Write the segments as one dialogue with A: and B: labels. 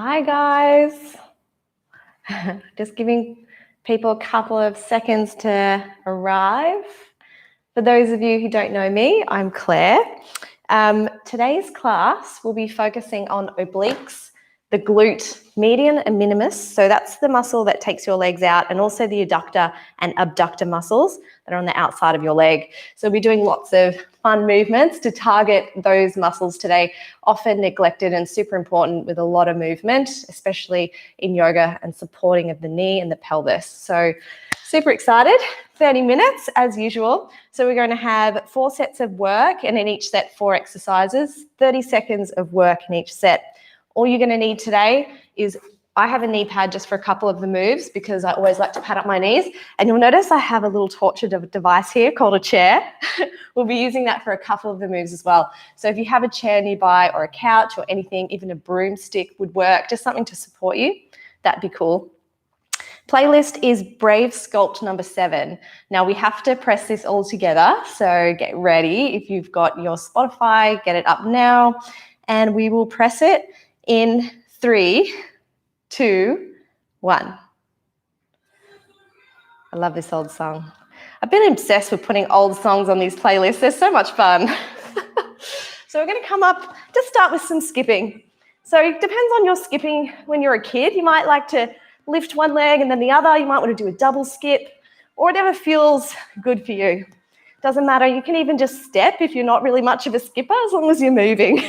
A: Hi guys, just giving people a couple of seconds to arrive. For those of you who don't know me, I'm Claire. Today's class will be focusing on obliques, the glute median and minimus. So that's the muscle that takes your legs out, and also the adductor and abductor muscles that are on the outside of your leg. So we'll be doing lots of fun movements to target those muscles today, often neglected and super important with a lot of movement, especially in yoga and supporting of the knee and the pelvis. So super excited, 30 minutes as usual. So we're going to have 4 sets of work, and in each set 4 exercises, 30 seconds of work in each set. All you're going to need today is, I have a knee pad just for a couple of the moves because I always like to pad up my knees. And you'll notice I have a little torture device here called a chair. We'll be using that for a couple of the moves as well. So if you have a chair nearby or a couch or anything, even a broomstick would work, just something to support you, that'd be cool. Playlist is Brave Sculpt number 7. Now we have to press this all together, so get ready. If you've got your Spotify, get it up now, and we will press it in 3, 2, 1. I love this old song. I've been obsessed with putting old songs on these playlists. They're so much fun. So we're going to come up, just start with some skipping. So it depends on your skipping. When you're a kid, you might like to lift one leg and then the other. You might want to do a double skip or whatever feels good for you. Doesn't matter. You can even just step if you're not really much of a skipper, as long as you're moving.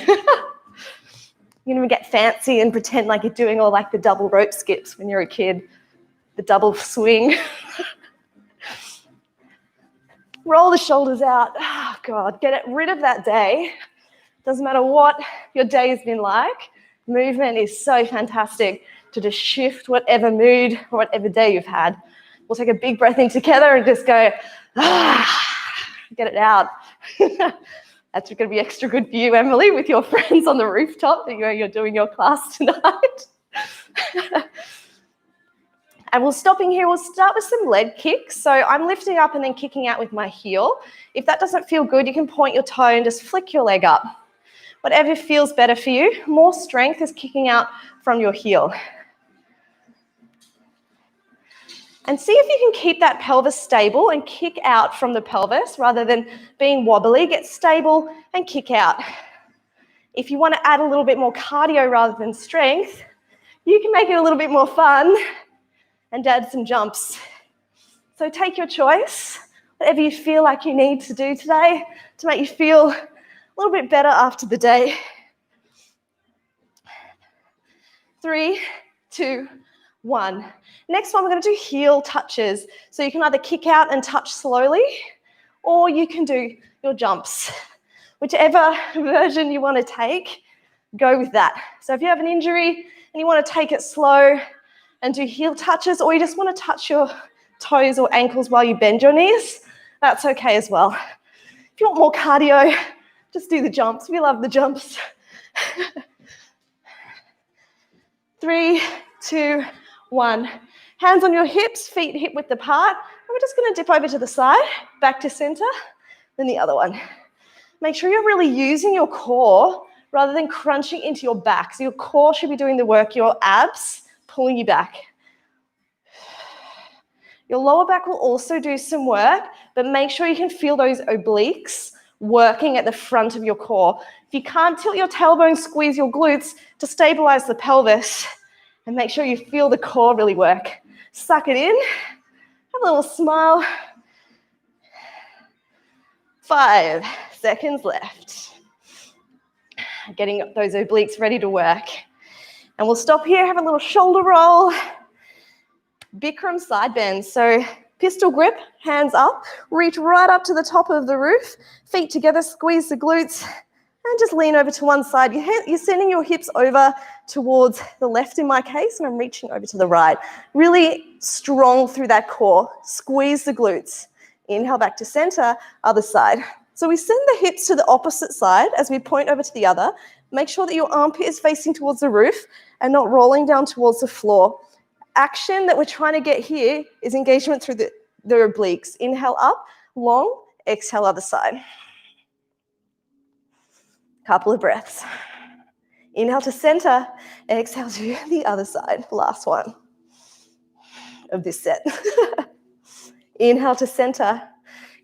A: You can even get fancy and pretend like you're doing all like the double rope skips when you're a kid, the double swing. Roll the shoulders out. Oh, God, get rid of that day. Doesn't matter what your day has been like. Movement is so fantastic to just shift whatever mood or whatever day you've had. We'll take a big breath in together and just go, get it out. That's going to be extra good for you, Emily, with your friends on the rooftop that you're doing your class tonight. And we'll stop in here. We'll start with some leg kicks. So I'm lifting up and then kicking out with my heel. If that doesn't feel good, you can point your toe and just flick your leg up. Whatever feels better for you. More strength is kicking out from your heel. And see if you can keep that pelvis stable and kick out from the pelvis rather than being wobbly. Get stable and kick out. If you want to add a little bit more cardio rather than strength, you can make it a little bit more fun and add some jumps. So take your choice, whatever you feel like you need to do today to make you feel a little bit better after the day. 3, 2, 1. Next one, we're going to do heel touches. So you can either kick out and touch slowly, or you can do your jumps. Whichever version you want to take, go with that. So if you have an injury and you want to take it slow and do heel touches, or you just want to touch your toes or ankles while you bend your knees, that's okay as well. If you want more cardio, just do the jumps. We love the jumps. 3, 2, 1. Hands on your hips, feet hip width apart. And we're just going to dip over to the side, back to center, then the other one. Make sure you're really using your core rather than crunching into your back. So your core should be doing the work, your abs pulling you back. Your lower back will also do some work, but make sure you can feel those obliques working at the front of your core. If you can't tilt your tailbone, squeeze your glutes to stabilize the pelvis, and make sure you feel the core really work. Suck it in. Have a little smile. 5 seconds left. Getting those obliques ready to work. And we'll stop here, have a little shoulder roll. Bikram side bend. So pistol grip, hands up, reach right up to the top of the roof, feet together, squeeze the glutes, and just lean over to one side. You're sending your hips over towards the left in my case, and I'm reaching over to the right. Really strong through that core. Squeeze the glutes. Inhale back to center, other side. So we send the hips to the opposite side as we point over to the other. Make sure that your armpit is facing towards the roof and not rolling down towards the floor. Action that we're trying to get here is engagement through the obliques. Inhale up, long, exhale other side. Couple of breaths. Inhale to center, exhale to the other side. Last one of this set. Inhale to center.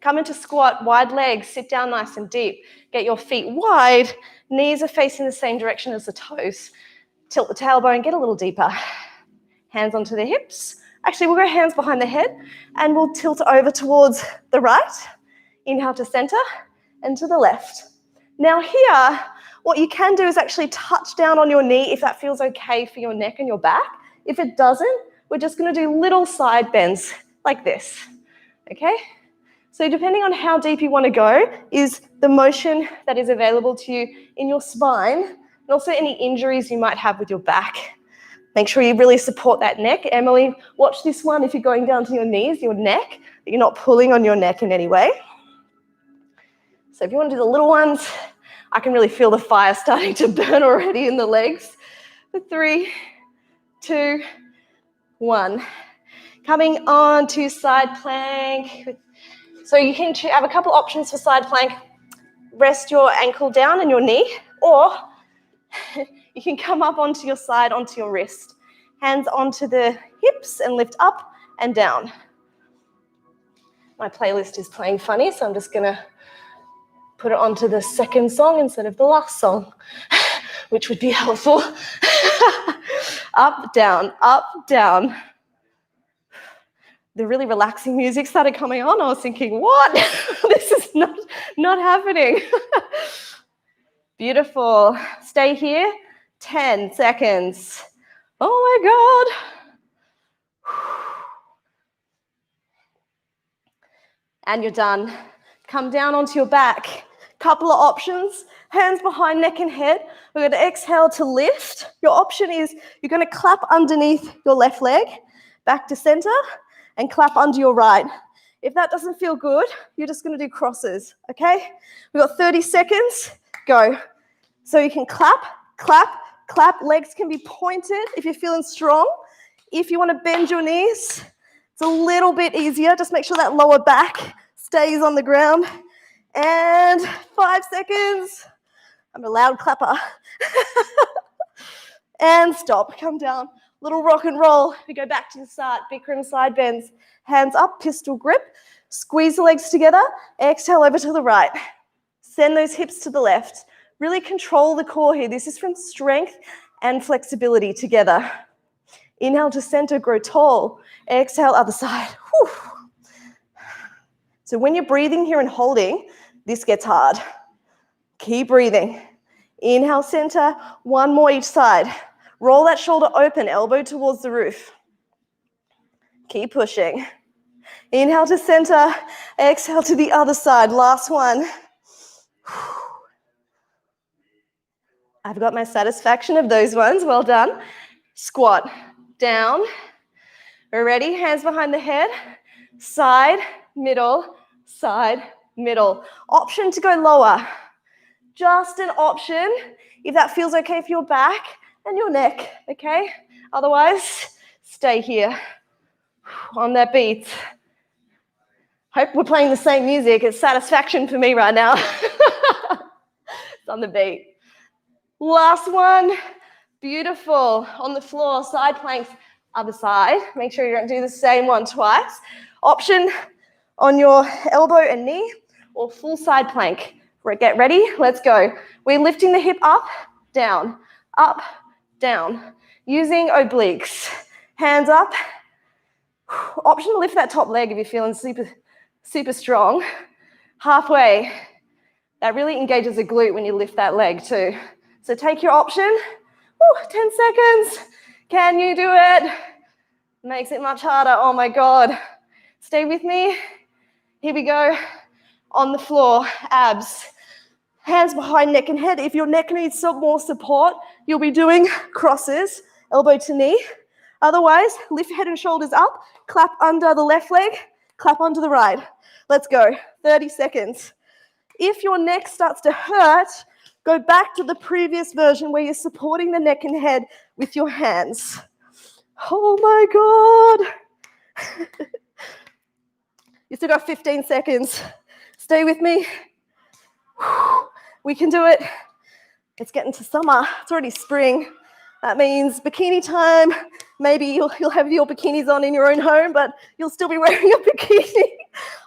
A: Come into squat, wide legs, sit down nice and deep. Get your feet wide, knees are facing the same direction as the toes. Tilt the tailbone, get a little deeper. Hands onto the hips. Actually, we'll go hands behind the head and we'll tilt over towards the right. Inhale to center and to the left. Now here, what you can do is actually touch down on your knee if that feels okay for your neck and your back. If it doesn't, we're just going to do little side bends like this, okay? So depending on how deep you want to go is the motion that is available to you in your spine and also any injuries you might have with your back. Make sure you really support that neck. Emily, watch this one if you're going down to your knees, your neck, that you're not pulling on your neck in any way. So if you want to do the little ones, I can really feel the fire starting to burn already in the legs. 3, 2, 1. Coming on to side plank. So you can have a couple options for side plank. Rest your ankle down and your knee, or you can come up onto your side, onto your wrist. Hands onto the hips and lift up and down. My playlist is playing funny, so I'm just going to put it onto the second song instead of the last song, which would be helpful. Up, down, up, down. The really relaxing music started coming on. I was thinking, what? This is not happening. Beautiful. Stay here. 10 seconds. Oh my God. And you're done. Come down onto your back. Couple of options. Hands behind neck and head. We're going to exhale to lift. Your option is you're going to clap underneath your left leg, back to center, and clap under your right. If that doesn't feel good, you're just going to do crosses, okay? We've got 30 seconds. Go. So you can clap, clap, clap. Legs can be pointed if you're feeling strong. If you want to bend your knees, it's a little bit easier. Just make sure that lower back stays on the ground. And 5 seconds. I'm a loud clapper. And stop. Come down. Little rock and roll. We go back to the start. Bikram side bends. Hands up, pistol grip. Squeeze the legs together. Exhale over to the right. Send those hips to the left. Really control the core here. This is from strength and flexibility together. Inhale to center, grow tall. Exhale, other side. Whew. So when you're breathing here and holding, this gets hard. Keep breathing. Inhale, center. One more each side. Roll that shoulder open, elbow towards the roof. Keep pushing. Inhale to center. Exhale to the other side. Last one. I've got my satisfaction of those ones. Well done. Squat. Down. We're ready. Hands behind the head. Side, middle, side, middle. Option to go lower. Just an option if that feels okay for your back and your neck, okay? Otherwise, stay here on that beat. Hope we're playing the same music. It's satisfaction for me right now. It's on the beat. Last one. Beautiful. On the floor, side planks, other side. Make sure you don't do the same one twice. Option on your elbow and knee or full side plank. Get ready. Let's go. We're lifting the hip up, down, using obliques. Hands up. Option to lift that top leg if you're feeling super strong. Halfway. That really engages the glute when you lift that leg too. So take your option. 10 seconds. Can you do it? Makes it much harder. Oh my God. Stay with me. Here we go. On the floor, abs. Hands behind neck and head. If your neck needs some more support, you'll be doing crosses, elbow to knee. Otherwise, lift head and shoulders up, clap under the left leg, clap onto the right. Let's go. 30 seconds. If your neck starts to hurt, go back to the previous version where you're supporting the neck and head with your hands. Oh my God. You still got 15 seconds. Stay with me. We can do it. It's getting to summer. It's already spring. That means bikini time. Maybe you'll have your bikinis on in your own home, but you'll still be wearing a bikini.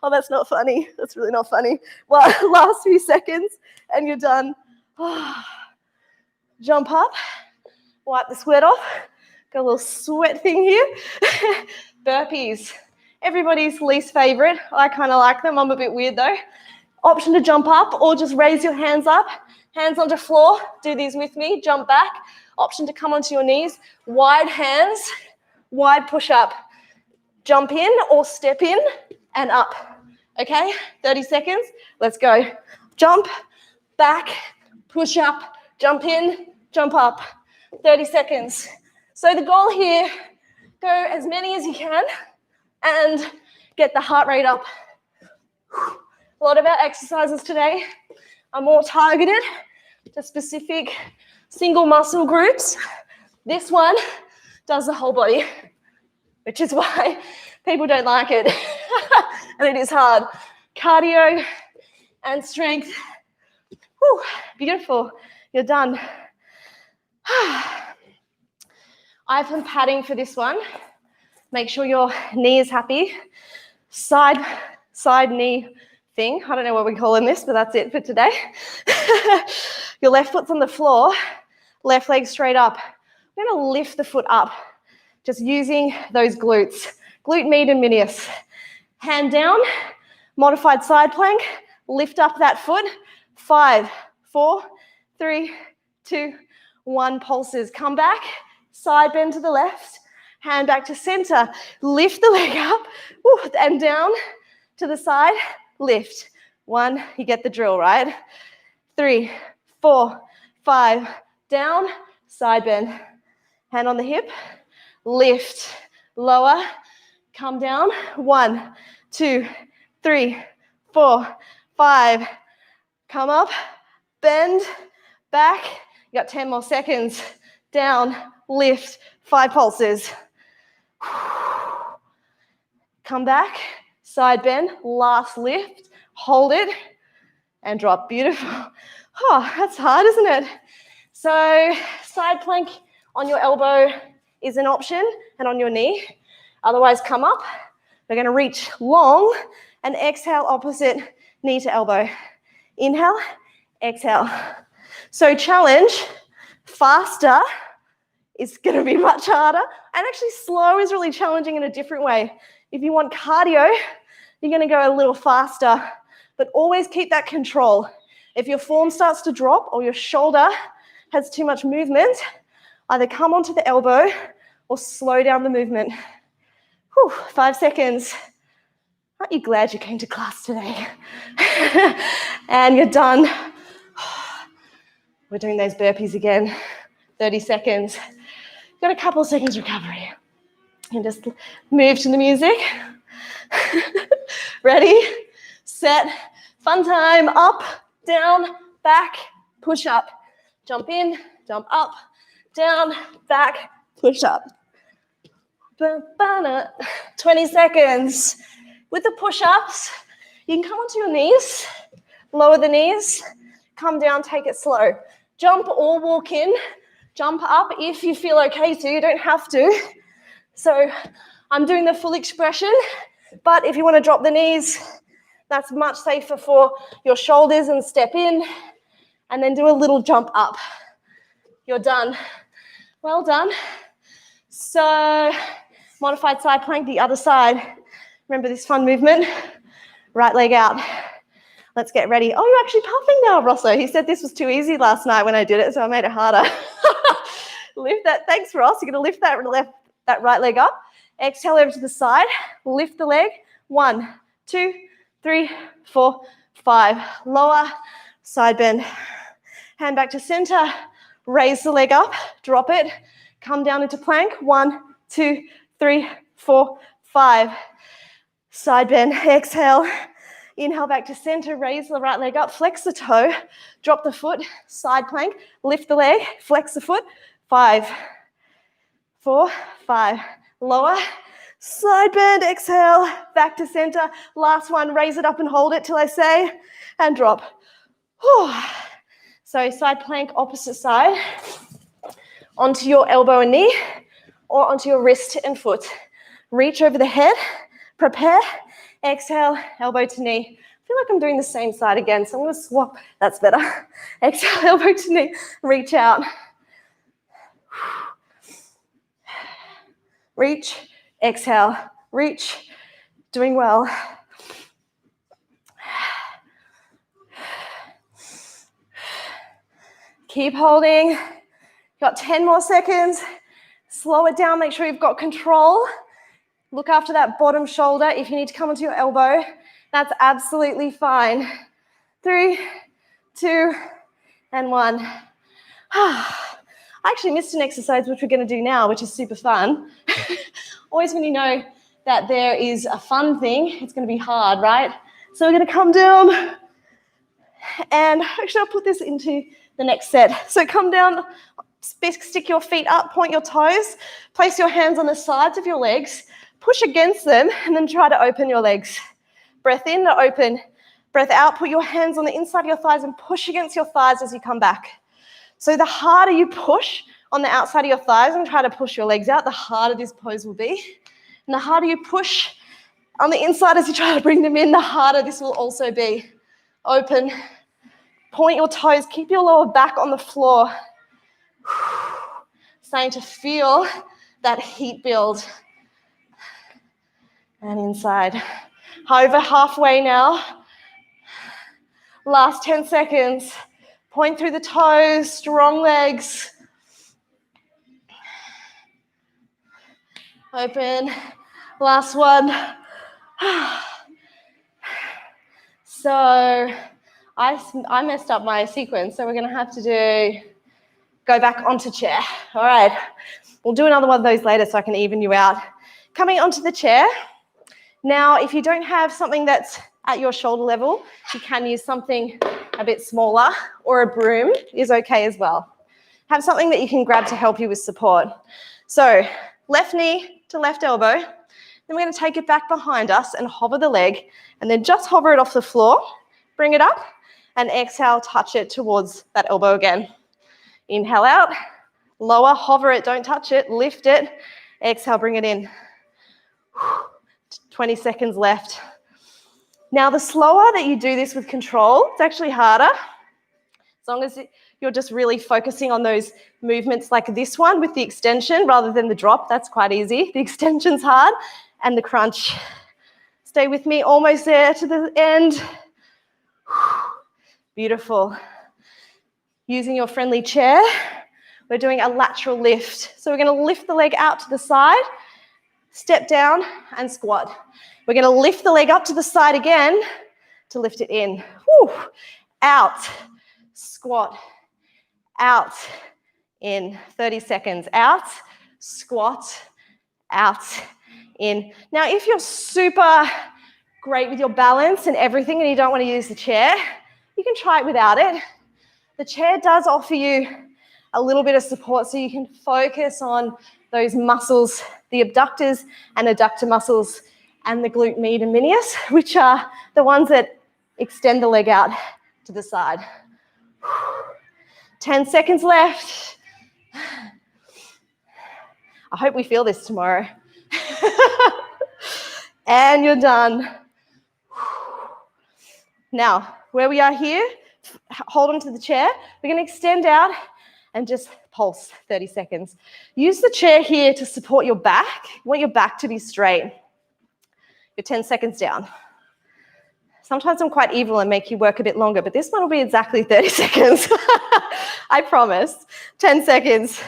A: Oh, that's not funny. That's really not funny. Well, last few seconds and you're done. Jump up, wipe the sweat off. Got a little sweat thing here. Burpees. Everybody's least favorite. I kind of like them. I'm a bit weird though. Option to jump up or just raise your hands up. Hands onto floor. Do these with me. Jump back. Option to come onto your knees. Wide hands. Wide push up. Jump in or step in and up. Okay? 30 seconds. Let's go. Jump, back, push up, jump in, jump up. 30 seconds. So the goal here, go as many as you can and get the heart rate up. A lot of our exercises today are more targeted to specific single muscle groups. This one does the whole body, which is why people don't like it. And it is hard. Cardio and strength. Whew, beautiful. You're done. I have some padding for this one. Make sure your knee is happy. Side knee thing. I don't know what we're calling this, but that's it for today. Your left foot's on the floor, left leg straight up. We're going to lift the foot up, just using those glutes. Glute medius. Hand down, modified side plank. Lift up that foot. 5, 4, 3, 2, 1. Pulses. Come back. Side bend to the left. Hand back to center. Lift the leg up and down to the side. Lift. 1. You get the drill, right? 3, 4, 5. Down. Side bend. Hand on the hip. Lift. Lower. Come down. 1, 2, 3, 4, 5. Come up. Bend. Back. You got 10 more seconds. Down. Lift. 5 pulses. Come back. Side bend. Last lift. Hold it. And drop. Beautiful. Oh, that's hard, isn't it? So side plank on your elbow is an option and on your knee. Otherwise, come up. We're going to reach long and exhale opposite knee to elbow. Inhale, exhale. So challenge, faster is going to be much harder, and actually slow is really challenging in a different way. If you want cardio, you're going to go a little faster, but always keep that control. If your form starts to drop or your shoulder has too much movement, either come onto the elbow or slow down the movement. 5 seconds. Aren't you glad you came to class today? And you're done. We're doing those burpees again. 30 seconds. Got a couple of seconds recovery. And just move to the music. Ready, set, fun time. Up, down, back, push up. Jump in, jump up, down, back, push up. 20 seconds. With the push-ups, you can come onto your knees, lower the knees, come down, take it slow. Jump or walk in, jump up if you feel okay to, you don't have to. So I'm doing the full expression, but if you want to drop the knees, that's much safer for your shoulders, and step in and then do a little jump up. You're done. Well done. So modified side plank, the other side. Remember this fun movement? Right leg out. Let's get ready. Oh, you're actually puffing now, Rosso. He said this was too easy last night when I did it, so I made it harder. Lift that. Thanks, Ross. You're going to lift that right leg up. Exhale over to the side. Lift the leg. 1, 2, 3, 4, 5. Lower. Side bend. Hand back to center. Raise the leg up. Drop it. Come down into plank. 1, 2, 3, 4, 5. Side bend. Exhale. Inhale back to center. Raise the right leg up. Flex the toe. Drop the foot. Side plank. Lift the leg. Flex the foot. 5, 4, 5. Lower. Side bend. Exhale. Back to center. Last one. Raise it up and hold it till I say. And drop. So side plank, opposite side, onto your elbow and knee, or onto your wrist and foot. Reach over the head, prepare, exhale, elbow to knee. I feel like I'm doing the same side again, so I'm going to swap. That's better. Exhale, elbow to knee, reach out. Reach, exhale, reach. Doing well. Keep holding. Got 10 more seconds. Slow it down, make sure you've got control. Look after that bottom shoulder. If you need to come onto your elbow, that's absolutely fine. 3, 2, and 1. I actually missed an exercise which we're going to do now, which is super fun. Always when you know that there is a fun thing, it's going to be hard, right? So we're going to come down, and actually I'll put this into the next set. So come down, stick your feet up, point your toes, place your hands on the sides of your legs, push against them, and then try to open your legs. Breath in to open, breath out, put your hands on the inside of your thighs and push against your thighs as you come back. So the harder you push on the outside of your thighs and try to push your legs out, the harder this pose will be. And the harder you push on the inside as you try to bring them in, the harder this will also be. Open, point your toes, keep your lower back on the floor. Starting to feel that heat build. And inside. Over halfway now. Last 10 seconds. Point through the toes, strong legs. Open. Last one. So I messed up my sequence, so we're going to have to go back onto chair. All right. We'll do another one of those later so I can even you out. Coming onto the chair. Now, if you don't have something that's at your shoulder level, you can use something a bit smaller, or a broom is okay as well. Have something that you can grab to help you with support. So left knee to left elbow. Then we're going to take it back behind us and hover the leg, and then just hover it off the floor. Bring it up, and exhale, touch it towards that elbow again. Inhale out, lower, hover it, don't touch it, lift it. Exhale, bring it in. 20 seconds left. Now, the slower that you do this with control, it's actually harder. As long as you're just really focusing on those movements like this one with the extension rather than the drop, that's quite easy. The extension's hard, and the crunch. Stay with me, almost there to the end. Beautiful. Using your friendly chair, we're doing a lateral lift. So we're going to lift the leg out to the side, step down, and squat. We're going to lift the leg up to the side again to lift it in. Woo. Out, squat, out, in. 30 seconds. Out, squat, out, in. Now, if you're super great with your balance and everything and you don't want to use the chair, you can try it without it. The chair does offer you a little bit of support so you can focus on those muscles, the abductors and adductor muscles, and the glute medius, which are the ones that extend the leg out to the side. 10 seconds left. I hope we feel this tomorrow. And you're done. Now, where we are here, hold on to the chair. We're going to extend out and just pulse 30 seconds. Use the chair here to support your back. You want your back to be straight. You're 10 seconds down. Sometimes I'm quite evil and make you work a bit longer, but this one will be exactly 30 seconds. I promise. 10 seconds.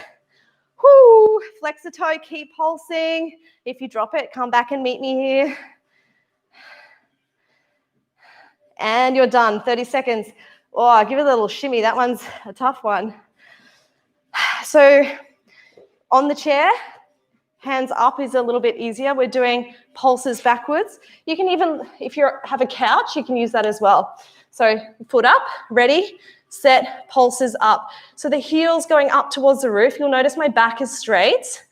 A: Whoo. Flex the toe, keep pulsing. If you drop it, come back and meet me here. And you're done. 30 seconds. Oh, give it a little shimmy. That one's a tough one. So on the chair, hands up is a little bit easier. We're doing pulses backwards. You can even, if you have a couch, you can use that as well. So foot up, ready, set, pulses up. So the heel's going up towards the roof. You'll notice my back is straight,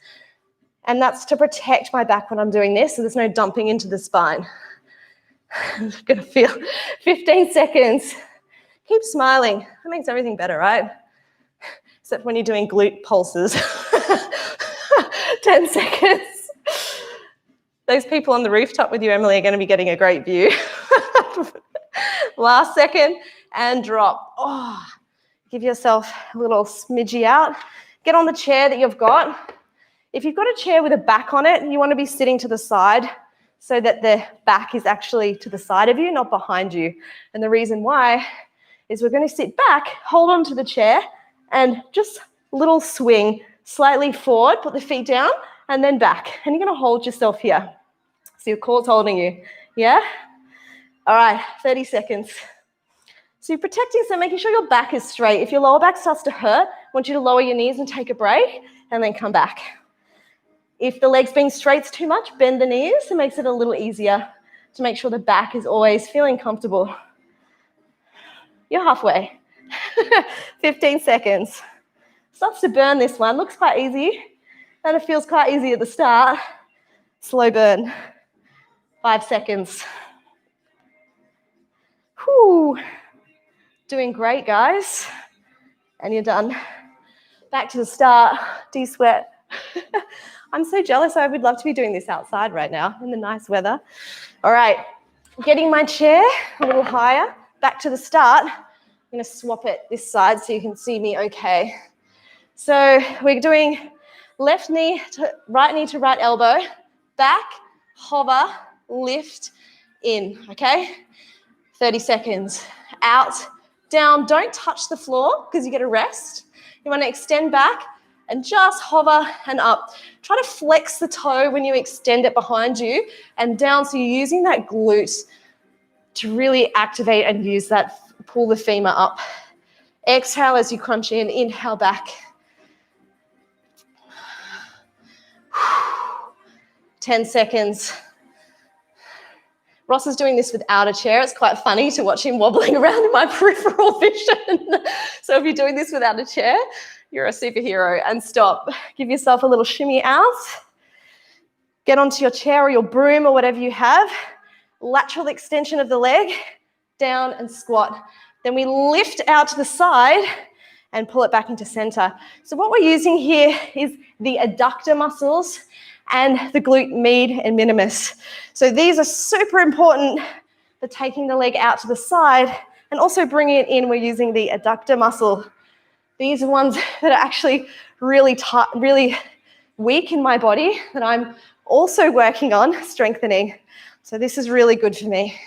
A: and that's to protect my back when I'm doing this, so there's no dumping into the spine. I'm going to feel 15 seconds. Keep smiling. That makes everything better, right? Except when you're doing glute pulses. 10 seconds. Those people on the rooftop with you, Emily, are going to be getting a great view. Last second, and drop. Oh, give yourself a little smidgy out. Get on the chair that you've got. If you've got a chair with a back on it, you want to be sitting to the side so that the back is actually to the side of you, not behind you. And the reason why is we're going to sit back, hold on to the chair, and just a little swing, slightly forward, put the feet down, and then back. And you're going to hold yourself here. So your core's holding you. Yeah? All right, 30 seconds. So you're protecting, so making sure your back is straight. If your lower back starts to hurt, I want you to lower your knees and take a break, and then come back. If the legs being straight's too much, bend the knees. It makes it a little easier to make sure the back is always feeling comfortable. You're halfway. 15 seconds. Starts to burn this one. Looks quite easy. And it feels quite easy at the start. Slow burn. 5 seconds. Whew. Doing great, guys. And you're done. Back to the start. Do you sweat? I'm so jealous. I would love to be doing this outside right now in the nice weather. All right. Getting my chair a little higher. Back to the start. I'm going to swap it this side so you can see me okay. So we're doing left knee to right elbow, back, hover, lift, in, okay? 30 seconds. Out, down. Don't touch the floor because you get a rest. You want to extend back and just hover and up. Try to flex the toe when you extend it behind you and down, so you're using that glute to really activate and use that, pull the femur up. Exhale as you crunch in, inhale back. 10 seconds. Ross is doing this without a chair. It's quite funny to watch him wobbling around in my peripheral vision. So if you're doing this without a chair, you're a superhero. And stop. Give yourself a little shimmy out. Get onto your chair or your broom or whatever you have. Lateral extension of the leg, down and squat. Then we lift out to the side and pull it back into center. So what we're using here is the adductor muscles and the glute med and minimus. So these are super important for taking the leg out to the side and also bringing it in. We're using the adductor muscle. These are ones that are actually really weak in my body that I'm also working on strengthening. So this is really good for me.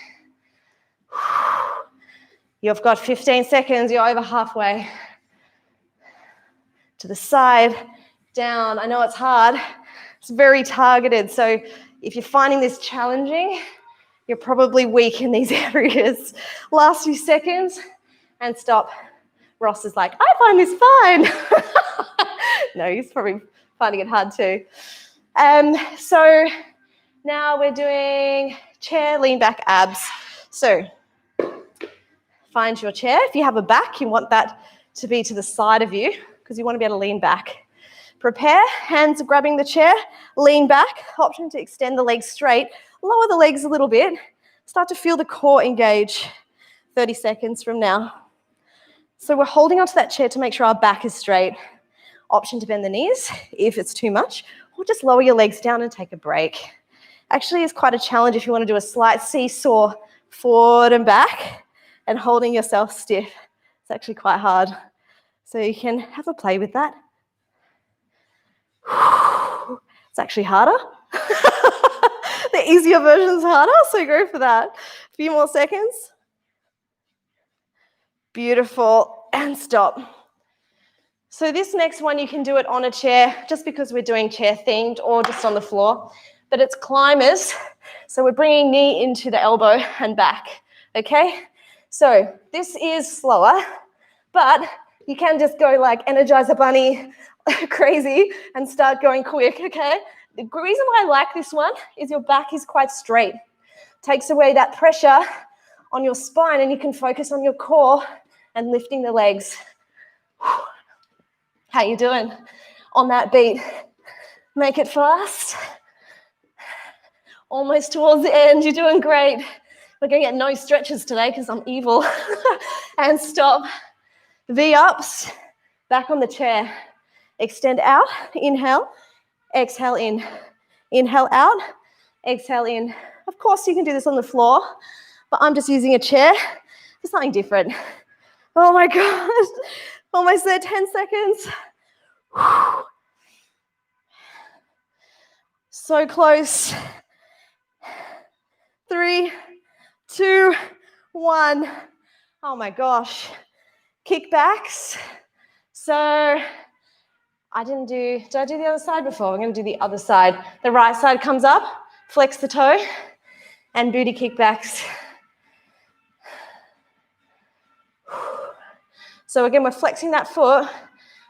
A: You've got 15 seconds. You're over halfway. To the side, down. I know it's hard. It's very targeted. So if you're finding this challenging, you're probably weak in these areas. Last few seconds and stop. Ross is like, I find this fine. No, he's probably finding it hard too. So now we're doing chair, lean back, abs. So find your chair. If you have a back, you want that to be to the side of you because you want to be able to lean back. Prepare, hands are grabbing the chair, lean back, option to extend the legs straight, lower the legs a little bit, start to feel the core engage. 30 seconds from now. So we're holding onto that chair to make sure our back is straight. Option to bend the knees if it's too much, or just lower your legs down and take a break. Actually, it's quite a challenge if you want to do a slight seesaw forward and back and holding yourself stiff. It's actually quite hard. So you can have a play with that. It's actually harder. The easier version's harder, so go for that. A few more seconds. Beautiful, and stop. So this next one, you can do it on a chair, just because we're doing chair themed, or just on the floor, but it's climbers. So we're bringing knee into the elbow and back, okay? So this is slower, but you can just go like Energizer Bunny crazy and start going quick, okay? The reason why I like this one is your back is quite straight. Takes away that pressure on your spine and you can focus on your core and lifting the legs. How you doing on that beat? Make it fast. Almost towards the end, you're doing great. We're gonna get no stretches today because I'm evil. and stop. V-ups, back on the chair. Extend out, inhale, exhale in. Inhale out, exhale in. Of course, you can do this on the floor, but I'm just using a chair for something different. Oh my gosh, almost there, 10 seconds. Whew. So close. 3, 2, 1. Oh my gosh. Kickbacks. So did I do the other side before? I'm going to do the other side. The right side comes up, flex the toe, and booty kickbacks. So again, we're flexing that foot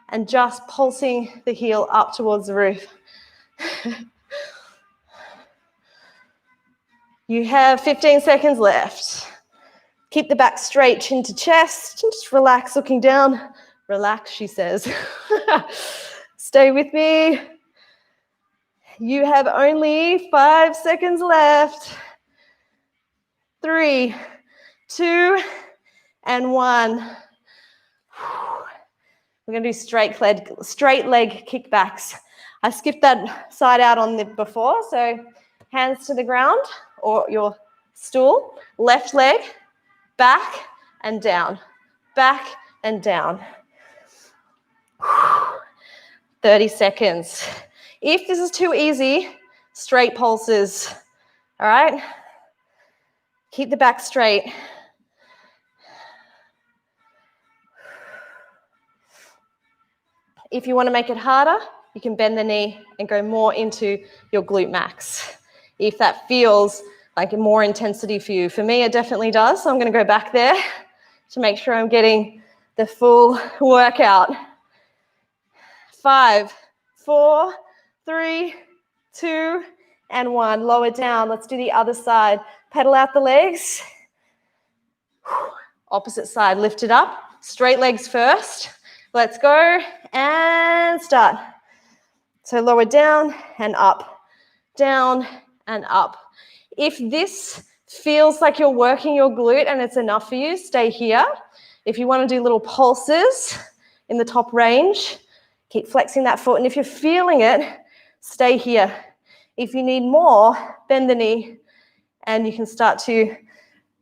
A: and just pulsing the heel up towards the roof. You have 15 seconds left. Keep the back straight, chin to chest, and just relax, looking down. Relax, she says. Stay with me. You have only 5 seconds left. 3, 2, and 1. We're going to do straight leg kickbacks. I skipped that side out on the before, so hands to the ground or your stool, left leg, back and down, back and down. 30 seconds. If this is too easy, straight pulses, all right? Keep the back straight. If you want to make it harder, you can bend the knee and go more into your glute max. If that feels like more intensity for you. For me, it definitely does. So I'm going to go back there to make sure I'm getting the full workout. 5, 4, 3, 2, and 1. Lower down. Let's do the other side. Pedal out the legs. Opposite side, lift it up. Straight legs first. Let's go and start. So lower down and up, down and up. If this feels like you're working your glute and it's enough for you, stay here. If you want to do little pulses in the top range, keep flexing that foot. And if you're feeling it, stay here. If you need more, bend the knee and you can start to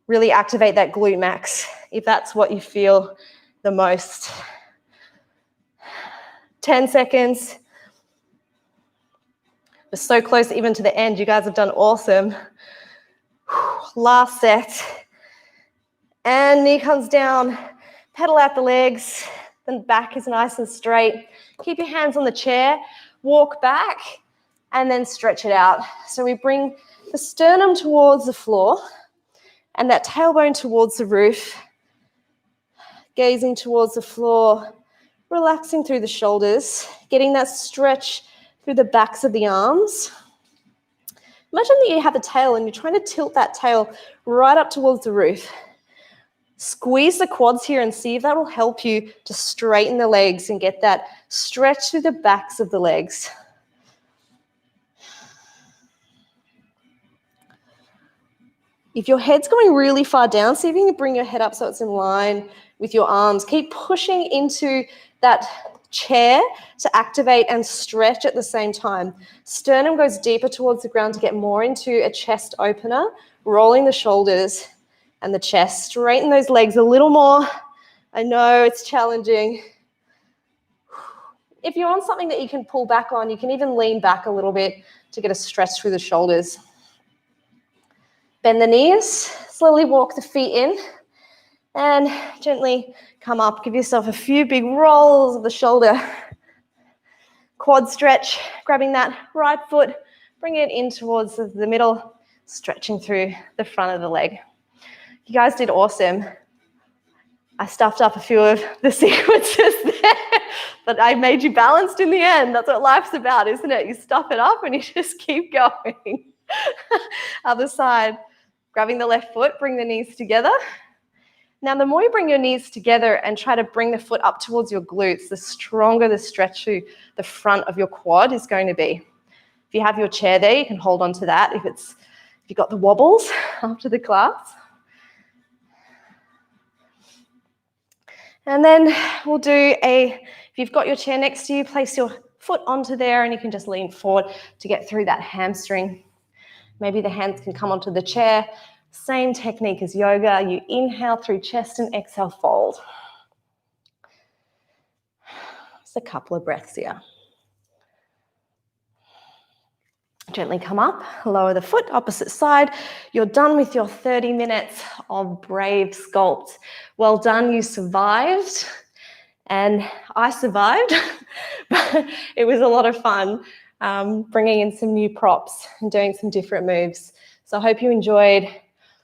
A: really activate that glute max if that's what you feel the most. 10 seconds. We're so close even to the end. You guys have done awesome. Last set. And knee comes down. Pedal out the legs. Then back is nice and straight. Keep your hands on the chair. Walk back and then stretch it out. So we bring the sternum towards the floor and that tailbone towards the roof. Gazing towards the floor. Relaxing through the shoulders, getting that stretch through the backs of the arms. Imagine that you have a tail and you're trying to tilt that tail right up towards the roof. Squeeze the quads here and see if that will help you to straighten the legs and get that stretch through the backs of the legs. If your head's going really far down, see if you can bring your head up so it's in line with your arms. Keep pushing into that chair to activate and stretch at the same time. Sternum goes deeper towards the ground to get more into a chest opener, rolling the shoulders and the chest. Straighten those legs a little more. I know it's challenging. If you're on something that you can pull back on, you can even lean back a little bit to get a stretch through the shoulders. Bend the knees, slowly walk the feet in, and gently come up. Give yourself a few big rolls of the shoulder. Quad stretch, grabbing that right foot, bring it in towards the middle, stretching through the front of the leg. You guys did awesome. I stuffed up a few of the sequences there, but I made you balanced in the end. That's what life's about, isn't it? You stuff it up and you just keep going. Other side, grabbing the left foot, bring the knees together. Now, the more you bring your knees together and try to bring the foot up towards your glutes, the stronger the stretch through the front of your quad is going to be. If you have your chair there, you can hold on to that if you've got the wobbles after the class. And then we'll do if you've got your chair next to you, place your foot onto there and you can just lean forward to get through that hamstring. Maybe the hands can come onto the chair. Same technique as yoga. You inhale through chest and exhale, fold. Just a couple of breaths here. Gently come up, lower the foot, opposite side. You're done with your 30 minutes of Brave Sculpt. Well done, you survived. And I survived, but it was a lot of fun bringing in some new props and doing some different moves. So I hope you enjoyed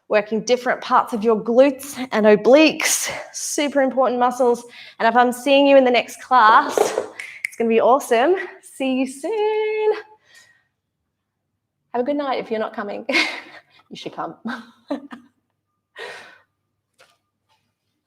A: working different parts of your glutes and obliques, super important muscles. And if I'm seeing you in the next class, it's going to be awesome. See you soon. Have a good night if you're not coming. You should come.